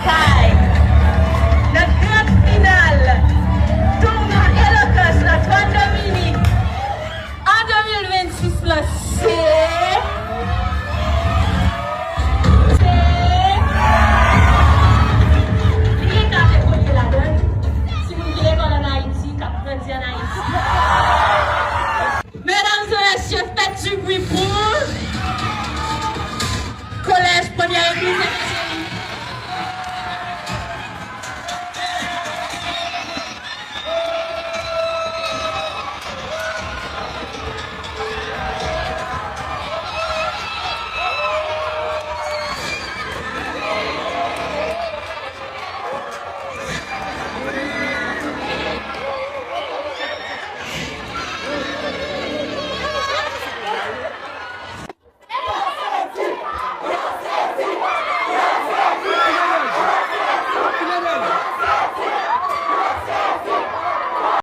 caille. Notre grande finale, tournoi éloquence, la 32 minutes. En 2026, là, mesdames et messieurs, faites du bruit pour Collège Première Église.